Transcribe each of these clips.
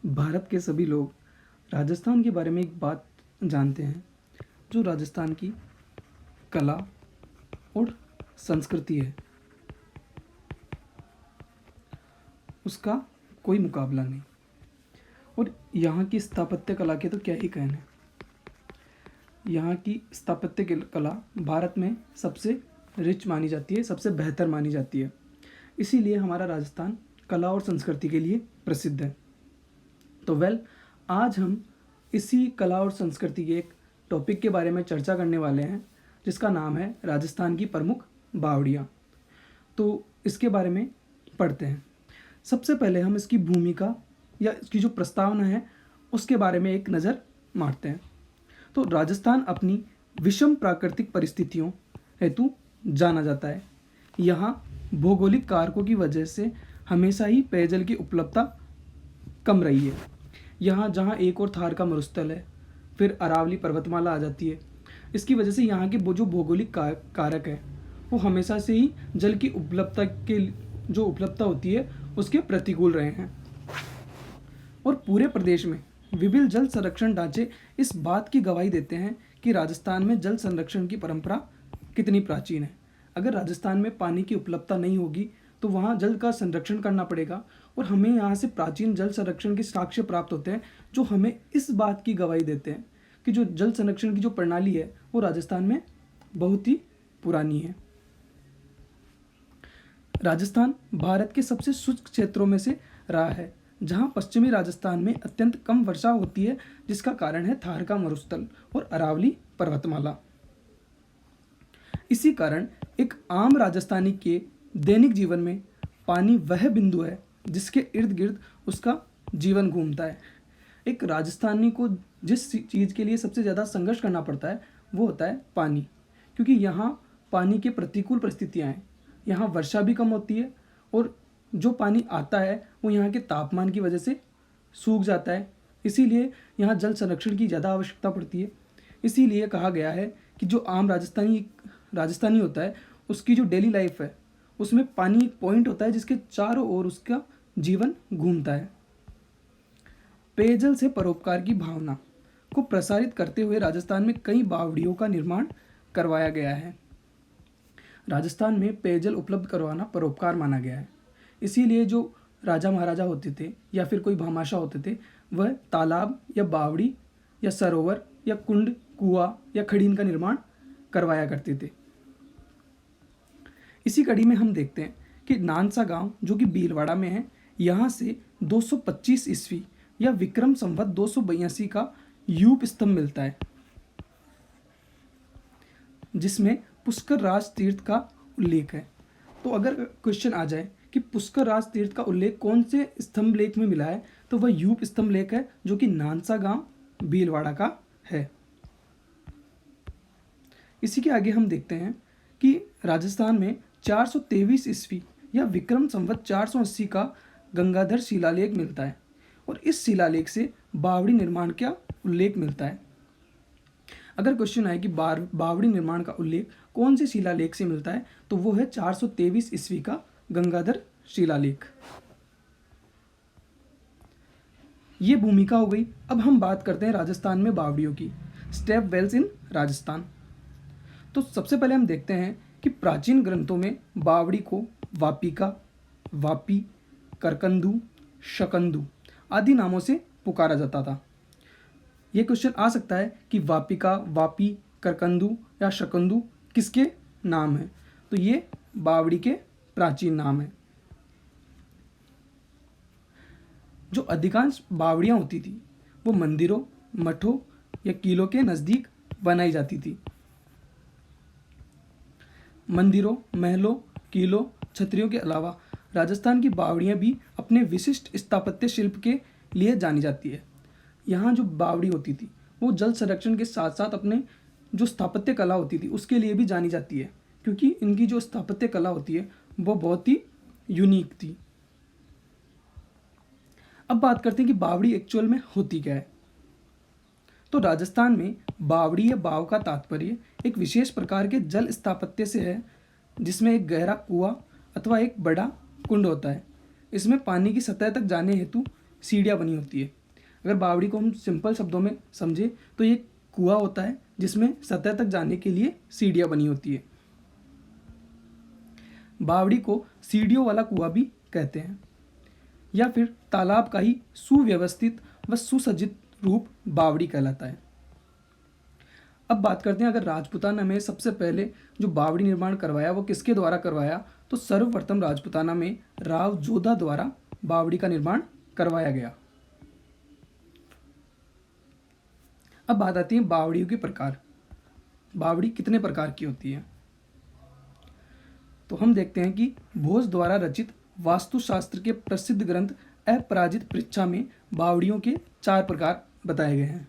भारत के सभी लोग राजस्थान के बारे में एक बात जानते हैं, जो राजस्थान की कला और संस्कृति है, उसका कोई मुकाबला नहीं। और यहाँ की स्थापत्य कला के तो क्या ही कहने। यहाँ की स्थापत्य कला भारत में सबसे रिच मानी जाती है, सबसे बेहतर मानी जाती है। इसीलिए हमारा राजस्थान कला और संस्कृति के लिए प्रसिद्ध है। तो आज हम इसी कला और संस्कृति के एक टॉपिक के बारे में चर्चा करने वाले हैं, जिसका नाम है राजस्थान की प्रमुख बावड़ियाँ। तो इसके बारे में पढ़ते हैं। सबसे पहले हम इसकी भूमिका या इसकी जो प्रस्तावना है उसके बारे में एक नज़र मारते हैं। तो राजस्थान अपनी विषम प्राकृतिक परिस्थितियों हेतु जाना जाता है। यहाँ भौगोलिक कारकों की वजह से हमेशा ही पेयजल की उपलब्धता कम रही है। यहाँ जहाँ एक और थार का मरुस्थल है, फिर अरावली पर्वतमाला आ जाती है। इसकी वजह से यहाँ के जो भौगोलिक कारक है वो हमेशा से ही जल की उपलब्धता होती है उसके प्रतिकूल रहे हैं। और पूरे प्रदेश में विभिन्न जल संरक्षण ढांचे इस बात की गवाही देते हैं कि राजस्थान में जल संरक्षण की परंपरा कितनी प्राचीन है। अगर राजस्थान में पानी की उपलब्धता नहीं होगी तो वहाँ जल का संरक्षण करना पड़ेगा, और हमें यहाँ से प्राचीन जल संरक्षण के साक्ष्य प्राप्त होते हैं जो हमें इस बात की गवाही देते हैं कि जो जल संरक्षण की जो प्रणाली है वो राजस्थान में बहुत ही पुरानी है। राजस्थान भारत के सबसे शुष्क क्षेत्रों में से रहा है, जहाँ पश्चिमी राजस्थान में अत्यंत कम वर्षा होती है, जिसका कारण है थार का मरुस्थल और अरावली पर्वतमाला। इसी कारण एक आम राजस्थानी के दैनिक जीवन में पानी वह बिंदु है जिसके इर्द गिर्द उसका जीवन घूमता है। एक राजस्थानी को जिस चीज़ के लिए सबसे ज़्यादा संघर्ष करना पड़ता है वो होता है पानी, क्योंकि यहाँ पानी की प्रतिकूल परिस्थितियाँ हैं। यहाँ वर्षा भी कम होती है और जो पानी आता है वो यहाँ के तापमान की वजह से सूख जाता है। इसीलिए यहाँ जल संरक्षण की ज़्यादा आवश्यकता पड़ती है। इसीलिए कहा गया है कि जो आम राजस्थानी होता है उसकी जो डेली लाइफ है उसमें पानी एक पॉइंट होता है जिसके चारों ओर उसका जीवन घूमता है। पेयजल से परोपकार की भावना को प्रसारित करते हुए राजस्थान में कई बावड़ियों का निर्माण करवाया गया है। राजस्थान में पेयजल उपलब्ध करवाना परोपकार माना गया है। इसीलिए जो राजा महाराजा होते थे या फिर कोई भामाशाह होते थे, वह तालाब या बावड़ी या सरोवर या कुंड, कुआं या खड़ीन का निर्माण करवाया करते थे। इसी कड़ी में हम देखते हैं कि नानसा गांव जो कि भीलवाड़ा में है, यहाँ से 225 ईस्वी या विक्रम संवत 282 का यूप स्तंभ मिलता है, जिसमें पुष्कर राज तीर्थ का उल्लेख है। तो अगर क्वेश्चन आ जाए कि पुष्कर राज तीर्थ का उल्लेख कौन से स्तंभ लेख में मिला है, तो वह यूप स्तंभ लेख है जो कि नानसा गांव भीलवाड़ा का है। इसी के आगे हम देखते हैं कि राजस्थान में 423 ईस्वी या विक्रम संवत 480 का गंगाधर शिलालेख मिलता है, और इस शिलालेख से बावड़ी निर्माण का उल्लेख मिलता है। अगर क्वेश्चन आए कि बावड़ी निर्माण का उल्लेख कौन से शिलालेख से मिलता है, तो वो है 423 ईस्वी का गंगाधर शिलालेख। ये भूमिका हो गई। अब हम बात करते हैं राजस्थान में बावड़ियों की। स्टेप वेल्स इन राजस्थान। तो सबसे पहले हम देखते हैं कि प्राचीन ग्रंथों में बावड़ी को वापिका, वापी, करकंदू, शकंदू आदि नामों से पुकारा जाता था। ये क्वेश्चन आ सकता है कि वापिका, वापी, करकंदू या शकंदू किसके नाम हैं, तो ये बावड़ी के प्राचीन नाम हैं। जो अधिकांश बावड़ियाँ होती थी वो मंदिरों, मठों या किलों के नज़दीक बनाई जाती थी। मंदिरों, महलों, किलों, छतरियों के अलावा राजस्थान की बावड़ियाँ भी अपने विशिष्ट स्थापत्य शिल्प के लिए जानी जाती है। यहाँ जो बावड़ी होती थी वो जल संरक्षण के साथ साथ अपने जो स्थापत्य कला होती थी उसके लिए भी जानी जाती है, क्योंकि इनकी जो स्थापत्य कला होती है वो बहुत ही यूनिक थी। अब बात करते हैं कि बावड़ी एक्चुअल में होती क्या है। तो राजस्थान में बावड़ी या बाव का तात्पर्य एक विशेष प्रकार के जल स्थापत्य से है, जिसमें एक गहरा कुआं अथवा एक बड़ा कुंड होता है। इसमें पानी की सतह तक जाने हेतु सीढ़ियाँ बनी होती है। अगर बावड़ी को हम सिंपल शब्दों में समझें तो ये कुआं होता है जिसमें सतह तक जाने के लिए सीढ़ियाँ बनी होती है। बावड़ी को सीढ़ियों वाला कुआं भी कहते हैं, या फिर तालाब का ही सुव्यवस्थित व सुसज्जित रूप बावड़ी कहलाता है। अब बात करते हैं, अगर राजपूताना में सबसे पहले जो बावड़ी निर्माण करवाया वो किसके द्वारा करवाया, तो सर्वप्रथम राजपूताना में राव जोधा द्वारा बावड़ी का निर्माण करवाया गया। अब बात आती है बावड़ियों के प्रकार। बावड़ी कितने प्रकार की होती है, तो हम देखते हैं कि भोज द्वारा रचित वास्तुशास्त्र के प्रसिद्ध ग्रंथ अपराजित पृच्छा में बावड़ियों के 4 प्रकार बताए गए हैं।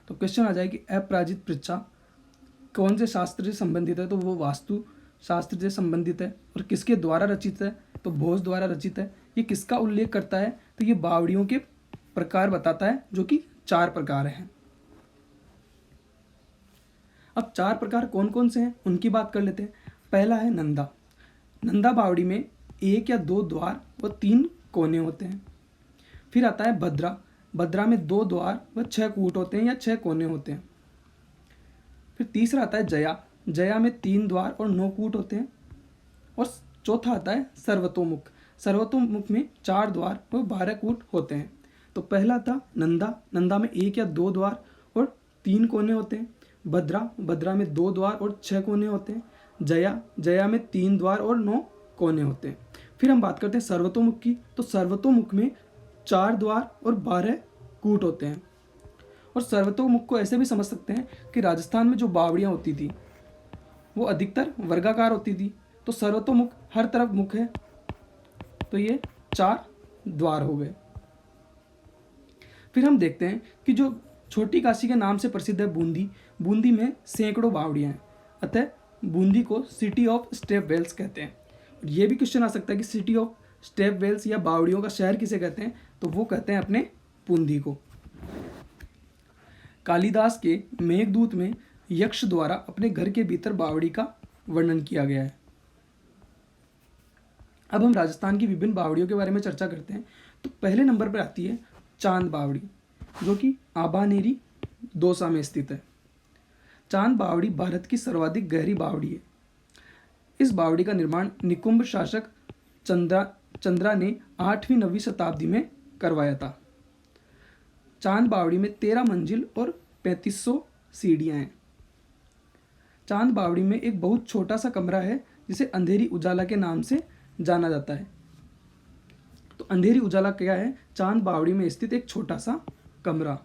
तो क्वेश्चन आ जाए कि अपराजित पृच्छा कौन से शास्त्र से संबंधित है, तो वो वास्तु शास्त्र से संबंधित है। और किसके द्वारा रचित है, तो भोज द्वारा रचित है। ये किसका उल्लेख करता है, तो ये बावड़ियों के प्रकार बताता है, जो कि 4 प्रकार हैं। अब 4 प्रकार कौन कौन से हैं उनकी बात कर लेते हैं। पहला है नंदा। नंदा बावड़ी में 1 या 2 द्वार व 3 कोने होते हैं। फिर आता है भद्रा। भद्रा में 2 द्वार व 6 कूट होते हैं या 6 कोने होते हैं। फिर तीसरा आता है जया। जया में 3 द्वार और 9 कूट होते हैं। और चौथा आता है सर्वतोमुख। सर्वतोमुख में 4 द्वार व 12 कूट होते हैं। तो पहला था नंदा। नंदा में 1 या 2 द्वार और 3 कोने होते हैं। भद्रा। भद्रा में 2 द्वार और 6 कोने होते हैं। जया। जया में 3 द्वार और 9 कोने होते हैं। फिर हम बात करते हैं सर्वतोमुख की। तो सर्वतोमुख में 4 द्वार और 12 कूट होते हैं। और सर्वतोमुख को ऐसे भी समझ सकते हैं कि राजस्थान में जो बावड़ियाँ होती थी वो अधिकतर वर्गाकार होती थी। तो सर्वतोमुख हर तरफ मुख है, तो ये 4 द्वार हो गए। फिर हम देखते हैं कि जो छोटी काशी के नाम से प्रसिद्ध है बूंदी। बूंदी में सैकड़ों बावड़ियाँ हैं, अतः बूंदी को सिटी ऑफ स्टेप वेल्स कहते हैं। ये भी क्वेश्चन आ सकता है कि सिटी ऑफ स्टेप वेल्स या बावड़ियों का शहर किसे कहते हैं, तो वो कहते हैं अपने बूंदी को। कालिदास के मेघदूत में यक्ष द्वारा अपने घर के भीतर बावड़ी का वर्णन किया गया है। अब हम राजस्थान की विभिन्न बावड़ियों के बारे में चर्चा करते हैं। तो पहले नंबर पर आती है चांद बावड़ी, जो कि आबानेरी दौसा में स्थित है। चांद बावड़ी भारत की सर्वाधिक गहरी बावड़ी है। इस बावड़ी का निर्माण निकुंभ शासक चंद्रा ने 8वीं 9वीं शताब्दी में करवाया था। चांद बावड़ी में 13 मंजिल और 3500 सीढ़ियाँ हैं। चांद बावड़ी में एक बहुत छोटा सा कमरा है जिसे अंधेरी उजाला के नाम से जाना जाता है। तो अंधेरी उजाला क्या है, चांद बावड़ी में स्थित एक छोटा सा कमरा।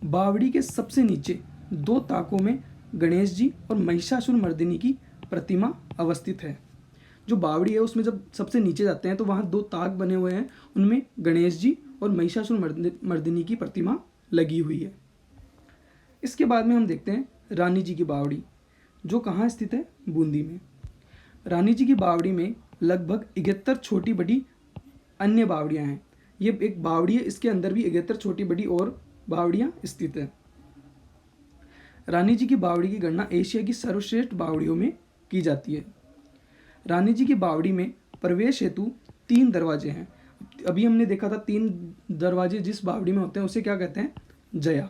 बावड़ी के सबसे नीचे 2 ताकों में गणेश जी और महिषासुर मर्दिनी की प्रतिमा अवस्थित है। जो बावड़ी है उसमें जब सबसे नीचे जाते हैं तो वहाँ 2 ताक बने हुए हैं, उनमें गणेश जी और महिषासुर मर्दिनी की प्रतिमा लगी हुई है। इसके बाद में हम देखते हैं रानी जी की बावड़ी, जो कहाँ स्थित है, बूंदी में। रानी जी की बावड़ी में लगभग 71 छोटी बड़ी अन्य बावड़ियाँ हैं। ये एक बावड़ी है, इसके अंदर भी 71 छोटी बड़ी और बावड़ियाँ स्थित है। रानी जी की बावड़ी की गणना एशिया की सर्वश्रेष्ठ बावड़ियों में की जाती है। रानी जी की बावड़ी में प्रवेश हेतु 3 दरवाजे हैं। अभी हमने देखा था 3 दरवाजे जिस बावड़ी में होते हैं उसे क्या कहते हैं, जया।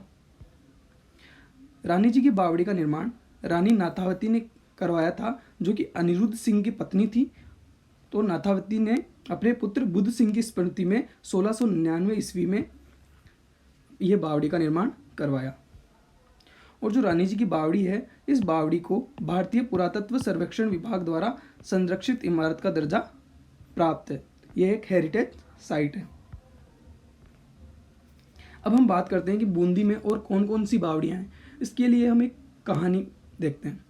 रानी जी की बावड़ी का निर्माण रानी नाथावती ने करवाया था, जो कि अनिरुद्ध सिंह की पत्नी थी। तो नाथावती ने अपने पुत्र बुद्ध सिंह की स्मृति में 1699 ईस्वी में यह बावड़ी का निर्माण करवाया। और जो रानी जी की बावड़ी है, इस बावड़ी को भारतीय पुरातत्व सर्वेक्षण विभाग द्वारा संरक्षित इमारत का दर्जा प्राप्त है। यह एक हेरिटेज साइट है। अब हम बात करते हैं कि बूंदी में और कौन कौन सी बावड़ियाँ हैं। इसके लिए हम एक कहानी देखते हैं।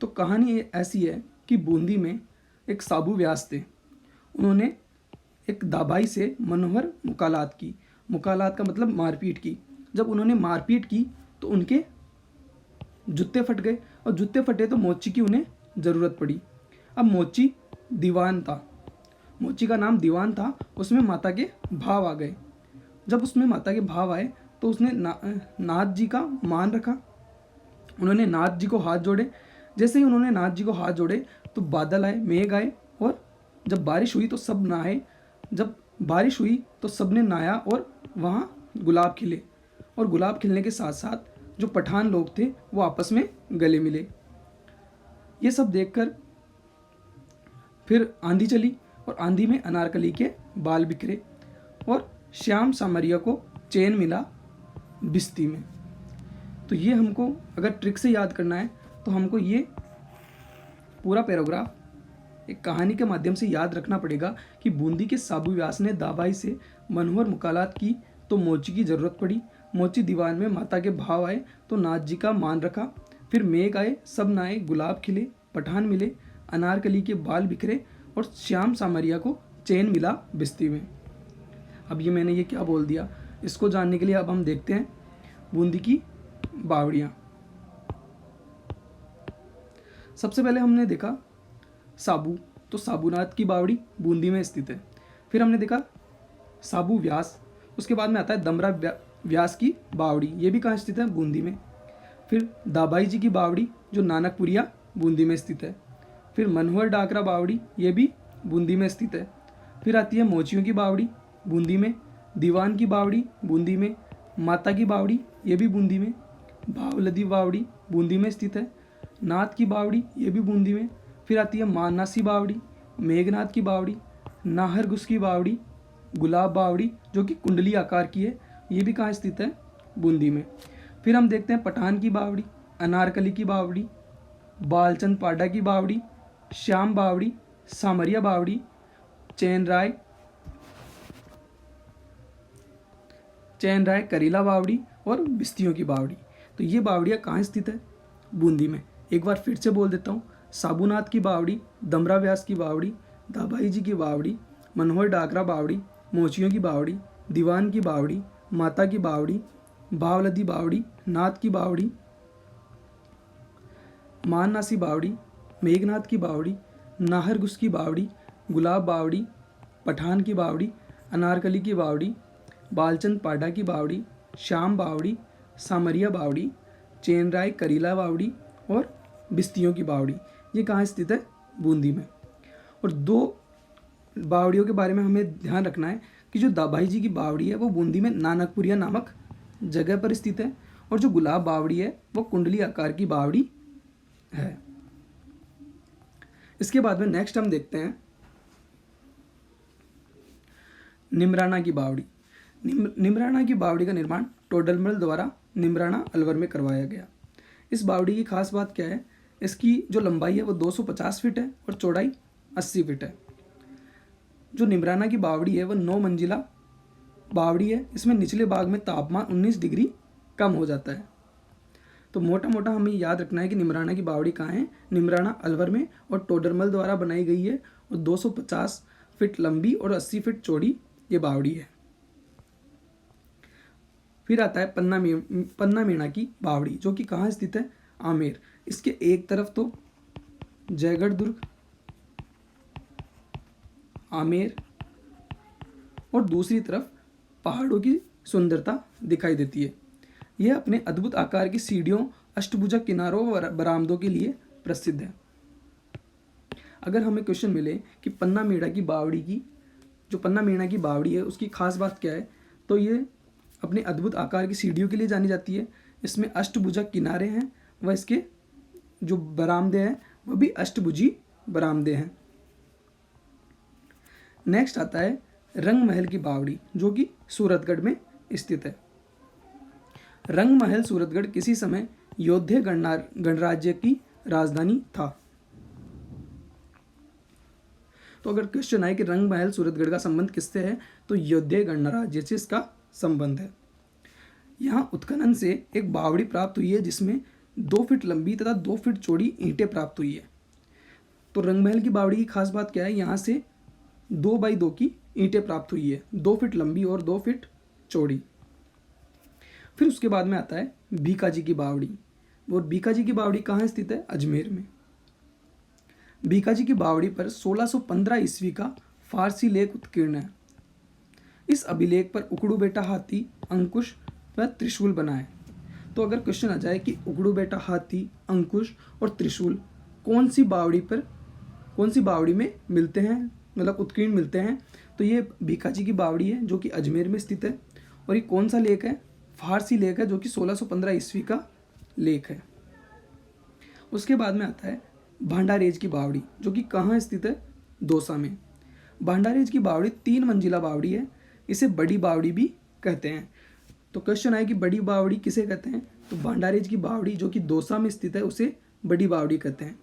तो कहानी ऐसी है कि बूंदी में एक साबू व्यास थे। उन्होंने एक दाबाई से मनोहर मुकालात की। मुकालात का मतलब मारपीट की। जब उन्होंने मारपीट की तो उनके जूते फट गए, और जूते फटे तो मोची की उन्हें ज़रूरत पड़ी। अब मोची दीवान था, मोची का नाम दीवान था, उसमें माता के भाव आ गए। जब उसमें माता के भाव आए तो उसने नाथ जी का मान रखा। उन्होंने नाथ जी को हाथ जोड़े। जैसे ही उन्होंने नाथ जी को हाथ जोड़े तो बादल आए, मेघ आए, और जब बारिश हुई तो सब नहाए। जब बारिश हुई तो सबने नहाया और वहाँ गुलाब खिले, और गुलाब खिलने के साथ साथ जो पठान लोग थे वो आपस में गले मिले। ये सब देखकर फिर आंधी चली और आंधी में अनारकली के बाल बिखरे और श्याम सामरिया को चैन मिला बिस्ती में। तो ये हमको अगर ट्रिक से याद करना है तो हमको ये पूरा पैराग्राफ एक कहानी के माध्यम से याद रखना पड़ेगा कि बूंदी के साबू व्यास ने दाबाई से मनोहर मुकालात की तो मोची की जरूरत पड़ी। मोची दीवान में माता के भाव आए तो नाथ जी का मान रखा। फिर मेघ आए, सब नहाए, गुलाब खिले, पठान मिले, अनारकली के बाल बिखरे और श्याम सामरिया को चैन मिला बिस्ती में। अब ये मैंने ये क्या बोल दिया, इसको जानने के लिए अब हम देखते हैं बूंदी की बावड़ियाँ। सबसे पहले हमने देखा साबू, तो साबूनाथ की बावड़ी बूंदी में स्थित है। फिर हमने देखा साबू व्यास, उसके बाद में आता है दमरा व्यास की बावड़ी, ये भी कहाँ स्थित है, बूंदी में। फिर दाबाई जी की बावड़ी जो नानकपुरिया बूंदी में स्थित है। फिर मनोहर डाकरा बावड़ी, ये भी बूंदी में स्थित है। फिर आती है मोचियों की बावड़ी बूंदी में, दीवान की बावड़ी बूंदी में, माता की बावड़ी ये भी बूंदी में, भावलदी बावड़ी बूंदी में स्थित है, नाथ की बावड़ी ये भी बूंदी में। फिर आती है माननासी बावड़ी, मेघनाथ की बावड़ी, नाहरगुस की बावड़ी, गुलाब बावड़ी जो कि कुंडली आकार की है, ये भी कहाँ स्थित है, बूंदी में। फिर हम देखते हैं पठान की बावड़ी, अनारकली की बावड़ी, बालचंद पाडा की बावड़ी, श्याम बावड़ी, सामरिया बावड़ी, चैन राय करीला बावड़ी और बिस्तियों की बावड़ी। तो ये बावड़ियाँ कहाँ स्थित है, बूंदी में। एक बार फिर से बोल देता हूँ, साबूनाथ की बावड़ी, दमरा व्यास की बावड़ी, दाबाई जी की बावड़ी, मनोहर डाकरा बावड़ी, मोचियों की बावड़ी, दीवान की बावड़ी, माता की बावड़ी, भावलदी बावड़ी, नाथ की बावड़ी, माननासी बावड़ी, मेघनाथ की बावड़ी, नाहरगुस की बावड़ी, गुलाब बावड़ी, पठान की बावड़ी, अनारकली की बावड़ी, बालचंद पाडा की बावड़ी, श्याम बावड़ी, सामरिया बावड़ी, चैन राय करीला बावड़ी और बिस्तियों की बावड़ी, ये कहाँ स्थित है, बूंदी में। और दो बावड़ियों के बारे में हमें ध्यान रखना है कि जो दाबाई जी की बावड़ी है वो बूंदी में नानकपुरिया नामक जगह पर स्थित है, और जो गुलाब बावड़ी है वो कुंडली आकार की बावड़ी है। इसके बाद में नेक्स्ट हम देखते हैं निमराना की बावड़ी। निमराना की बावड़ी का निर्माण टोडरमल द्वारा निमराना अलवर में करवाया गया। इस बावड़ी की खास बात क्या है, इसकी जो लंबाई है वो 250 फीट है और चौड़ाई 80 फीट है। जो निमराना की बावड़ी है वो 9 मंजिला बावड़ी है। इसमें निचले भाग में तापमान 19 डिग्री कम हो जाता है। तो मोटा मोटा हमें याद रखना है कि निमराना की बावड़ी कहाँ है, निमराना अलवर में, और टोडरमल द्वारा बनाई गई है और 250 फीट लंबी और 80 फीट चौड़ी ये बावड़ी है। फिर आता है पन्ना मीणा की बावड़ी जो कि कहाँ स्थित है, आमेर। इसके एक तरफ तो जयगढ़ दुर्ग, आमेर, और दूसरी तरफ पहाड़ों की सुंदरता दिखाई देती है। यह अपने अद्भुत आकार की सीढ़ियों, अष्टभुजा किनारों और बरामदों के लिए प्रसिद्ध है। अगर हमें क्वेश्चन मिले कि पन्ना मीणा की बावड़ी की, जो पन्ना मीणा की बावड़ी है उसकी खास बात क्या है, तो ये अपने अद्भुत आकार की सीढ़ियों के लिए जानी जाती है। इसमें अष्टभुजा किनारे हैं व इसके जो बरामदे हैं वह भी अष्टभुजी बरामदे हैं। नेक्स्ट आता है रंग महल की बावड़ी जो कि सूरतगढ़ में स्थित है। रंग महल सूरतगढ़ किसी समय योध्या गणराज्य की राजधानी था। तो अगर क्वेश्चन आए कि रंग महल सूरतगढ़ का संबंध किससे है, तो योध्या गणराज्य से इसका संबंध है। यहाँ उत्खनन से एक बावड़ी प्राप्त हुई है जिसमें 2 फीट लंबी तथा 2 फीट चौड़ी ईंटें प्राप्त हुई है। तो रंग महल की बावड़ी की खास बात क्या है, यहाँ से 2 बाई 2 की ईंटें प्राप्त हुई है, 2 फीट लंबी और 2 फीट चौड़ी। फिर उसके बाद में आता है बीकाजी की बावड़ी, और बीकाजी की बावड़ी कहाँ स्थित है, अजमेर में। बीकाजी की बावड़ी पर 1615 ईस्वी का फारसी लेख उत्कीर्ण है। इस अभिलेख पर उकड़ू बेटा हाथी, अंकुश व त्रिशूल बना है। तो अगर क्वेश्चन आ जाए कि उकड़ू बेटा हाथी, अंकुश और त्रिशूल कौन सी बावड़ी में मिलते हैं, मतलब उत्कीर्ण मिलते हैं। तो ये भीकाजी की बावड़ी है जो कि अजमेर में स्थित है। और ये कौन सा लेक है? फारसी लेक है जो कि 1615 ईस्वी का लेक है। उसके बाद में आता है भांडारेज की बावड़ी जो कि कहाँ स्थित है? दौसा में। भांडारेज की बावड़ी 3 मंजिला बावड़ी है। इसे बड़ी बावड़ी भी कहते हैं। तो क्वेश्चन आए कि बड़ी बावड़ी किसे कहते हैं? तो भांडारेज की बावड़ी जो कि दौसा में स्थित है उसे बड़ी बावड़ी कहते हैं।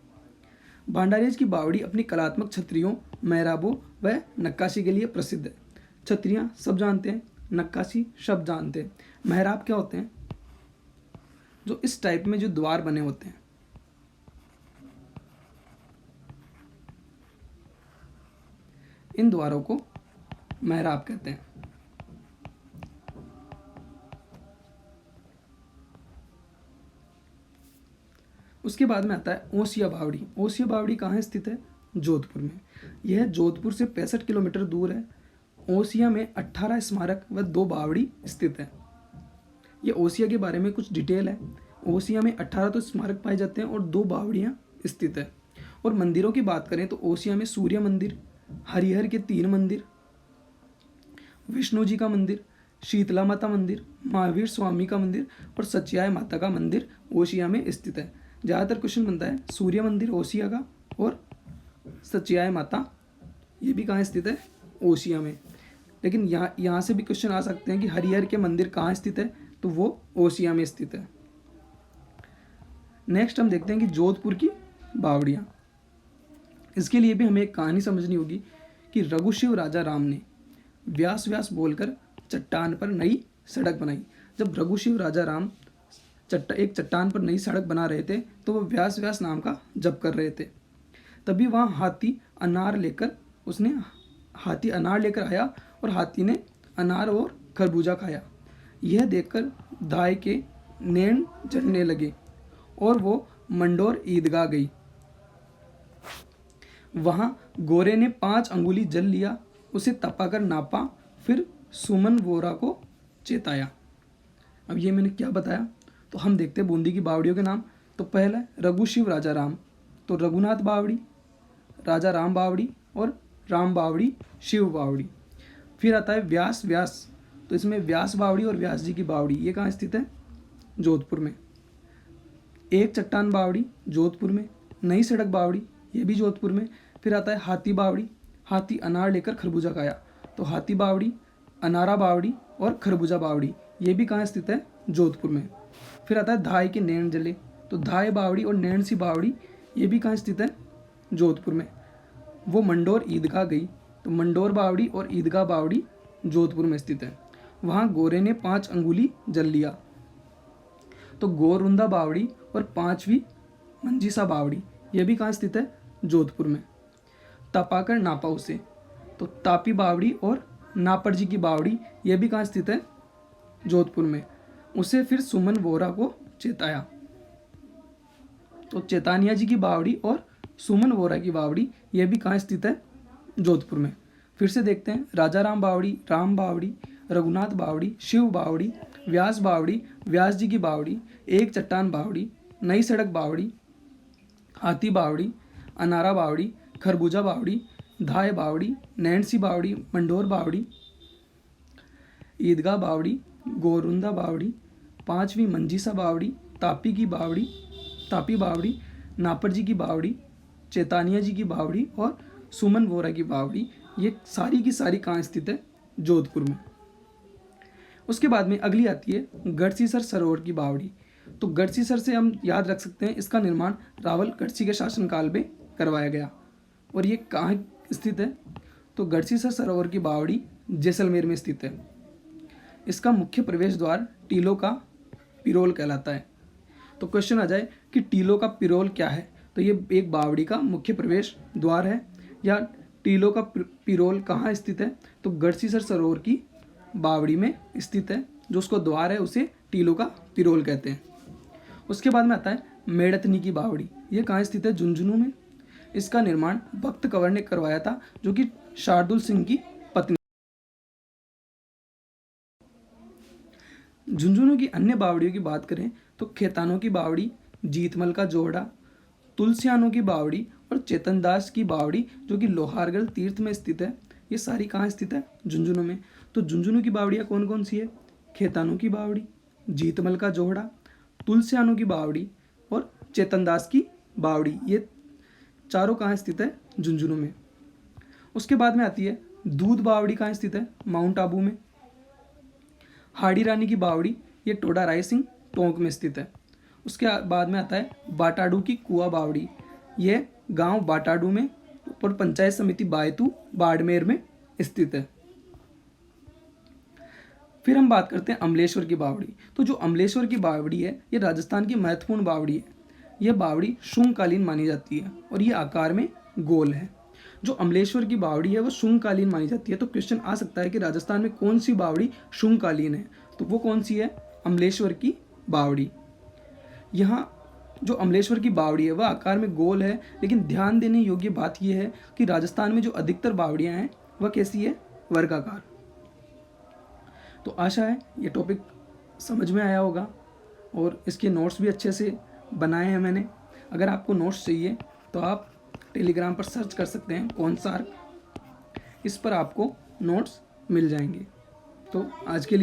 भांडारेज की बावड़ी अपनी कलात्मक छतरियों, मेहराबों व नक्काशी के लिए प्रसिद्ध है। छतरियाँ सब जानते हैं, नक्काशी सब जानते हैं। मेहराब क्या होते हैं? जो इस टाइप में जो द्वार बने होते हैं, इन द्वारों को मेहराब कहते हैं। उसके बाद में आता है ओसिया बावड़ी। ओसिया बावड़ी कहाँ स्थित है? जोधपुर में। यह जोधपुर से 65 किलोमीटर दूर है। ओसिया में 18 स्मारक व 2 बावड़ी स्थित है। ये ओसिया के बारे में कुछ डिटेल है। ओसिया में 18 तो स्मारक पाए जाते हैं और 2 बावड़ियाँ स्थित है। और मंदिरों की बात करें तो ओसिया में सूर्य मंदिर, हरिहर के 3 मंदिर, विष्णु जी का मंदिर, शीतला माता मंदिर, महावीर स्वामी का मंदिर और सच्याय माता का मंदिर ओसिया में स्थित है। ज़्यादातर क्वेश्चन बनता है सूर्य मंदिर ओसिया का और सच्याय माता, ये भी कहाँ स्थित है? ओसिया में। लेकिन यहाँ से भी क्वेश्चन आ सकते हैं कि हरिहर के मंदिर कहाँ स्थित है? तो वो ओसिया में स्थित है। नेक्स्ट हम देखते हैं कि जोधपुर की बावड़ियाँ। इसके लिए भी हमें एक कहानी समझनी होगी कि रघुशिव राजा राम ने व्यास व्यास बोलकर चट्टान पर नई सड़क बनाई। जब रघुशिव राजा राम एक चट्टान पर नई सड़क बना रहे थे तो वो व्यास व्यास नाम का जप कर रहे थे। तभी वहाँ हाथी अनार लेकर आया और हाथी ने अनार और खरबूजा खाया। यह देखकर दाई के नैन जलने लगे और वो मंडोर ईदगाह गई। वहाँ गोरे ने 5 अंगुली जल लिया, उसे तपाकर नापा, फिर सुमन वोरा को चेताया। अब ये मैंने क्या बताया? तो हम देखते हैं बूंदी की बावड़ियों के नाम। तो पहला रघुशिव राजा राम, तो रघुनाथ बावड़ी, राजा राम बावड़ी और राम बावड़ी, शिव बावड़ी। फिर आता है व्यास व्यास, तो इसमें व्यास बावड़ी और व्यास जी की बावड़ी, ये कहाँ स्थित है? जोधपुर में। एक चट्टान बावड़ी जोधपुर में। नई सड़क बावड़ी, ये भी जोधपुर में। फिर आता है हाथी बावड़ी, हाथी अनार लेकर खरबूजा खाया, तो हाथी बावड़ी, अनारा बावड़ी और खरबूजा बावड़ी, ये भी कहाँ स्थित है? जोधपुर में। फिर आता है धाय के नैन जले, तो धाय बावड़ी और नैन सी बावड़ी, ये भी कहाँ स्थित है? जोधपुर में। वो मंडोर ईदगाह गई, तो मंडोर बावड़ी और ईदगाह बावड़ी जोधपुर में स्थित है। वहाँ गोरे ने 5 अंगुली जल लिया, तो गोरुंदा बावड़ी और 5वीं मंजीसा बावड़ी, ये भी कहाँ स्थित है? जोधपुर में। तपाकर नापा उसे, तो तापी बावड़ी और नापर जी की बावड़ी, ये भी कहाँ स्थित है? जोधपुर में। उसे फिर सुमन वोरा को चेताया, तो चेतानिया जी की बावड़ी और सुमन वोरा की बावड़ी, ये भी कहाँ स्थित है? जोधपुर में। फिर से देखते हैं राजा राम बावड़ी, राम बावड़ी, रघुनाथ बावड़ी, शिव बावड़ी, व्यास बावड़ी, व्यास जी की बावड़ी, एक चट्टान बावड़ी, नई सड़क बावड़ी, हाथी बावड़ी, अनारा बावड़ी, खरबूजा बावड़ी, धाय बावड़ी, नैनसी बावड़ी, मंडोर बावड़ी, ईदगाह बावड़ी, गोरुंदा बावड़ी, 5वीं मंजीसा बावड़ी, तापी बावड़ी, नापर जी की बावड़ी, चेतानिया जी की बावड़ी और सुमन वोरा की बावड़ी, ये सारी की सारी कहाँ स्थित है? जोधपुर में। उसके बाद में अगली आती है गढ़सीसर सरोवर की बावड़ी। तो गढ़सीसर से हम याद रख सकते हैं, इसका निर्माण रावल गढ़सी के शासनकाल में करवाया गया। और ये कहाँ स्थित है? तो गढ़सीसर सरोवर की बावड़ी जैसलमेर में स्थित है। इसका मुख्य प्रवेश द्वार टीलों का पिरोल कहलाता है। तो क्वेश्चन आ जाए कि टीलों का पिरोल क्या है? तो ये एक बावड़ी का मुख्य प्रवेश द्वार है। या टीलों का पिरोल कहाँ स्थित है? तो गढ़सीसर सरोवर की बावड़ी में स्थित है। जो उसको द्वार है उसे टीलों का पिरोल कहते हैं। उसके बाद में आता है मेड़तनी की बावड़ी। ये कहाँ स्थित है? झुंझुनू में। इसका निर्माण भक्त कंवर ने करवाया था, जो कि शार्दुल सिंह की पत्नी। झुंझुनू की अन्य बावड़ियों की बात करें तो खेतानों की बावड़ी, जीतमल का जोड़ा, तुलसियानों की बावड़ी और चेतनदास की बावड़ी जो कि लोहारगढ़ तीर्थ में स्थित है, ये सारी कहाँ स्थित है? झुंझुनू में। तो झुंझुनू की बावड़ियाँ कौन कौन सी है? खेतानों की बावड़ी, जीतमल का जोहड़ा, तुलसियानों की बावड़ी और चेतनदास की बावड़ी, ये चारों कहाँ स्थित है? झुंझुनू में। उसके बाद में आती है दूध बावड़ी, कहाँ स्थित है? माउंट आबू में। हाड़ी रानी की बावड़ी, ये टोडा रायसिंह टोंक में स्थित है। उसके बाद में आता है बाटाडू की कुआ बावड़ी, ये गांव बाटाडू में और पंचायत समिति बायतू बाड़मेर में स्थित है। फिर हम बात करते हैं अमलेश्वर की बावड़ी। तो जो अमलेश्वर की बावड़ी है, ये राजस्थान की महत्वपूर्ण बावड़ी है। यह बावड़ी शुंगकालीन मानी जाती है और ये आकार में गोल है। जो अमलेश्वर की बावड़ी है वो शुंगकालीन मानी जाती है। तो क्वेश्चन आ सकता है कि राजस्थान में कौन सी बावड़ी शुंगकालीन है, तो वो कौन सी है? अमलेश्वर की बावड़ी। यहाँ जो अमलेश्वर की बावड़ी है वह आकार में गोल है, लेकिन ध्यान देने योग्य बात यह है कि राजस्थान में जो अधिकतर बावड़ियाँ हैं वह कैसी है? वर्गाकार। तो आशा है ये टॉपिक समझ में आया होगा और इसके नोट्स भी अच्छे से बनाए हैं मैंने। अगर आपको नोट्स चाहिए तो आप टेलीग्राम पर सर्च कर सकते हैं कॉन्सार्क, इस पर आपको नोट्स मिल जाएंगे। तो आज के लिए